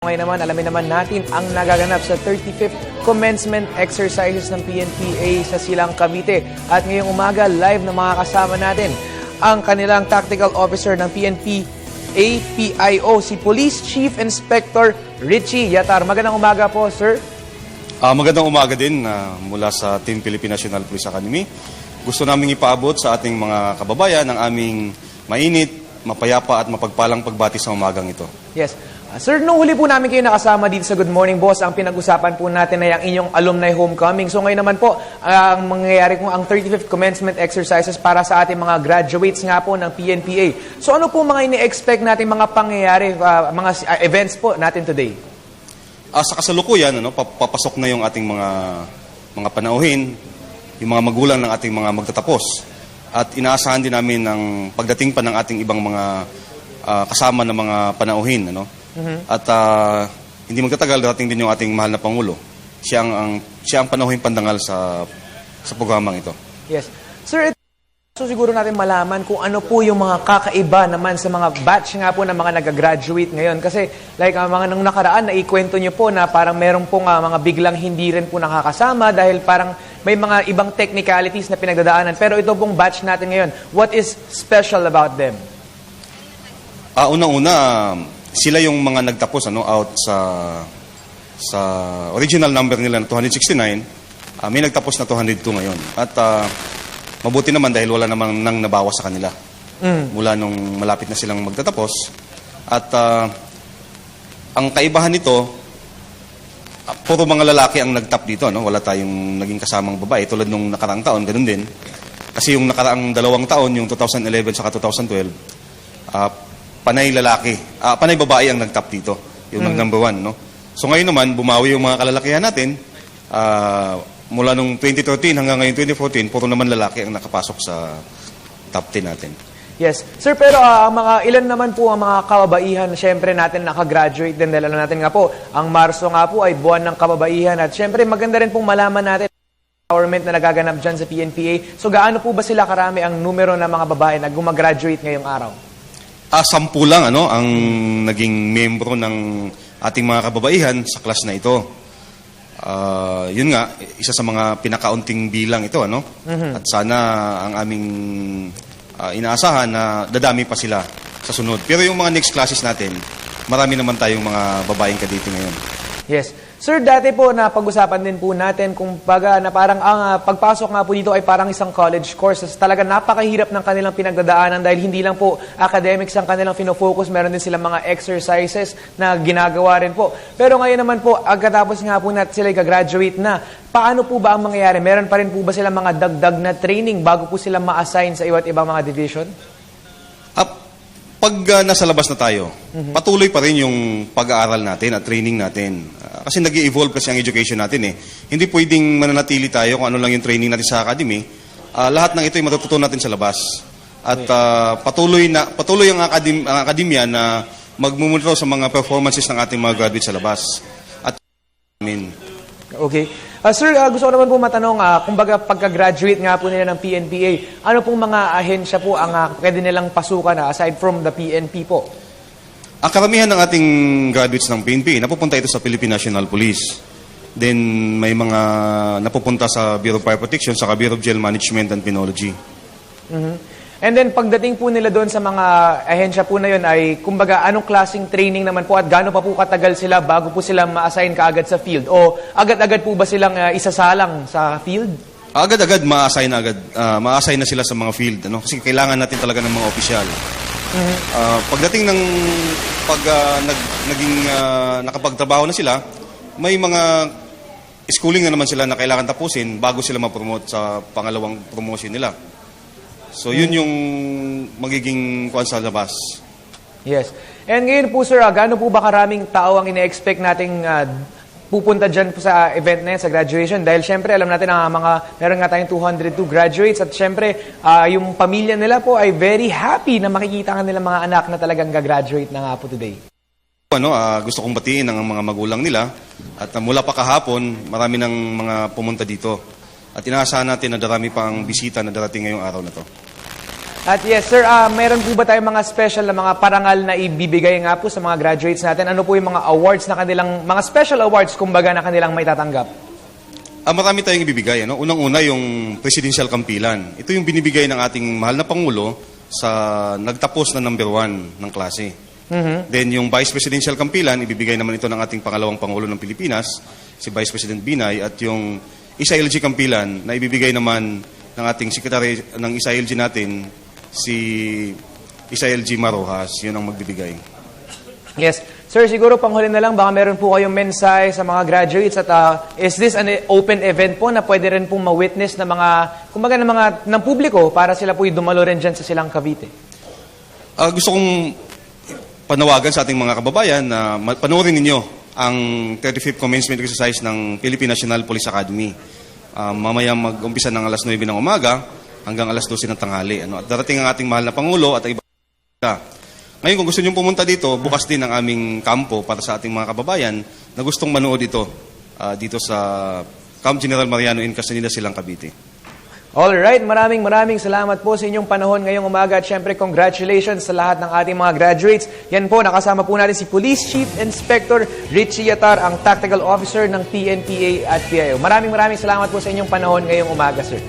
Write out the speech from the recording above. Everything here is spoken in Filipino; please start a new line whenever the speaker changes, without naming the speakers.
Ngayon naman, alamin naman natin ang nagaganap sa 35th commencement exercises ng PNPA sa Silang, Cavite. At ngayong umaga, live na makakasama natin ang kanilang tactical officer ng PNPA PIO, si Police Chief Inspector Richie Yatar. Magandang umaga po, sir.
Magandang umaga din mula sa Team Philippine National Police Academy. Gusto naming ipaabot sa ating mga kababayan ang aming mainit, mapayapa at mapagpalang pagbati sa umagang ito.
Yes. Sir, nung huli po namin kayo nakasama dito sa Good Morning Boss, ang pinag-usapan po natin ay ang inyong alumni homecoming. So ngayon naman po, ang mangyayari kung ang 35th commencement exercises para sa ating mga graduates nga po ng PNPA. So ano po mga ini-expect natin mga pangyayari, mga events po natin today?
Sa kasalukuyan, papasok na yung ating mga panauhin, yung mga magulang ng ating mga magtatapos. At inaasahan din namin ang pagdating pa ng ating ibang mga kasama ng mga panauhin. At hindi magtatagal, dating din yung ating mahal na Pangulo. Siya ang panauhin pandangal sa programang ito.
Yes. Sir, so siguro natin malaman kung ano po yung mga kakaiba naman sa mga batch nga po ng mga nag-graduate ngayon. Kasi like mga nung nakaraan, naikwento nyo po na parang meron pong mga biglang hindi rin po nakakasama dahil parang may mga ibang technicalities na pinagdadaanan. Pero ito pong batch natin ngayon, what is special about them?
Una-una, sila yung mga nagtapos out sa original number nila na 269, may nagtapos na 202 ngayon. At mabuti naman dahil wala namang nang nabawas sa kanila mula nung malapit na silang magtatapos. At ang kaibahan nito, puro mga lalaki ang nagtap dito. Wala tayong naging kasamang babae tulad nung nakaraang taon, ganun din. Kasi yung nakaraang 2 taon, yung 2011 saka 2012, panay babae ang nagtap dito, yung number 1. So ngayon naman, bumawi yung mga kalalakihan natin. Mula nung 2013 hanggang ngayon 2014, puro naman lalaki ang nakapasok sa top 10 natin.
Yes. Sir, pero ilan naman po ang mga kababaihan, syempre natin nakagraduate din dahil natin nga po, ang Marso nga po ay buwan ng kababaihan at syempre maganda rin pong malaman natin empowerment na nagaganap dyan sa PNPA. So gaano po ba sila karami ang numero ng mga babae na gumagraduate ngayong araw?
10 lang ang naging membro ng ating mga kababaihan sa class na ito. Yun nga, isa sa mga pinakaunting bilang ito. At sana ang aming inaasahan na dadami pa sila sa sunod. Pero yung mga next classes natin, marami naman tayong mga babaeng kadito ngayon.
Yes. Sir, dati po na pag-usapan din po natin kung na parang ang pagpasok nga po dito ay parang isang college course. Talaga napakahirap ng kanilang pinagdadaanan dahil hindi lang po academics ang kanilang finofocus, meron din silang mga exercises na ginagawa rin po. Pero ngayon naman po, agkatapos nga po natin sila graduate na, paano po ba ang mangyayari? Meron pa rin po ba silang mga dagdag na training bago po sila ma-assign sa iba't ibang mga division?
Pag nasa labas na tayo, patuloy pa rin yung pag-aaral natin at training natin. Kasi nag-i-evolve kasi ang education natin . Hindi pwedeng mananatili tayo kung ano lang yung training natin sa academy. Lahat ng ito ay matututunan natin sa labas. At patuloy ang akademya na magmumonitor sa mga performances ng ating mga graduates sa labas. At
Okay. Sir, gusto ko naman po matanong, kumbaga pagka-graduate nga po nila ng PNPA, ano pong mga ahensya po ang pwede nilang pasukan aside from the PNP po?
Ang karamihan ng ating graduates ng PNP, napupunta ito sa Philippine National Police. Then may mga napupunta sa Bureau of Fire Protection, sa Bureau of Jail Management and Penology.
And then pagdating po nila doon sa mga ahensya po na yun ay, kumbaga, anong klaseng training naman po at gaano pa po katagal sila bago po sila ma-assign kaagad sa field? O agad-agad po ba silang isasalang sa field?
Agad-agad ma-assign na sila sa mga field. Kasi kailangan natin talaga ng mga opisyal. Pagdating ng nakapagtrabaho na sila, may mga schooling na naman sila na kailangan tapusin bago sila ma-promote sa pangalawang promotion nila. So, yun yung magiging kuwan sa labas.
Yes. And ngayon po, sir, gaano po ba karaming tao ang ine-expect nating pupunta dyan po sa event na yan, sa graduation? Dahil syempre, alam natin na meron nga tayong 202 graduates at syempre, yung pamilya nila po ay very happy na makikita ka nilang mga anak na talagang gagraduate na nga po today.
Gusto kong batiin ang mga magulang nila at mula pa kahapon, marami ng mga pumunta dito. At inaasahan natin na darami pang bisita na darating ngayong araw na to.
At yes, sir, mayroon po ba tayong mga special na mga parangal na ibibigay nga po sa mga graduates natin? Ano po yung mga awards na kanilang, mga special awards kumbaga na kanilang may tatanggap?
Marami tayong ibibigay. Ano? Unang-una yung presidential kampilan. Ito yung binibigay ng ating mahal na Pangulo sa nagtapos na number 1 ng klase. Then yung Vice Presidential Kampilan, ibibigay naman ito ng ating pangalawang Pangulo ng Pilipinas, si Vice President Binay, at yung ISILG Kampilan na ibibigay naman ng ating Secretary ng ISILG natin, si ISILG Marojas. Yun ang magbibigay.
Yes. Sir, siguro panghuli na lang, baka meron po kayong mensahe sa mga graduates at is this an open event po na pwede rin pong ma-witness na mga, kumbaga ng publiko para sila po dumalo rin dyan sa Silang Cavite?
Gusto kong panawagan sa ating mga kababayan na panoorin ninyo ang 35th commencement exercise ng Philippine National Police Academy. Mamaya mag-umpisa ng alas 9 ng umaga hanggang alas 12 ng tanghali. At darating ang ating mahal na Pangulo at iba. Ngayon, kung gusto nyo pumunta dito, bukas din ang aming kampo para sa ating mga kababayan na gustong manood dito sa Camp General Mariano in Castaneda, Silang Cavite.
Alright, maraming salamat po sa inyong panahon ngayong umaga at syempre congratulations sa lahat ng ating mga graduates. Yan po, nakasama po natin si Police Chief Inspector Richie Yatar, ang Tactical Officer ng PNPA at PIO. Maraming salamat po sa inyong panahon ngayong umaga, sir.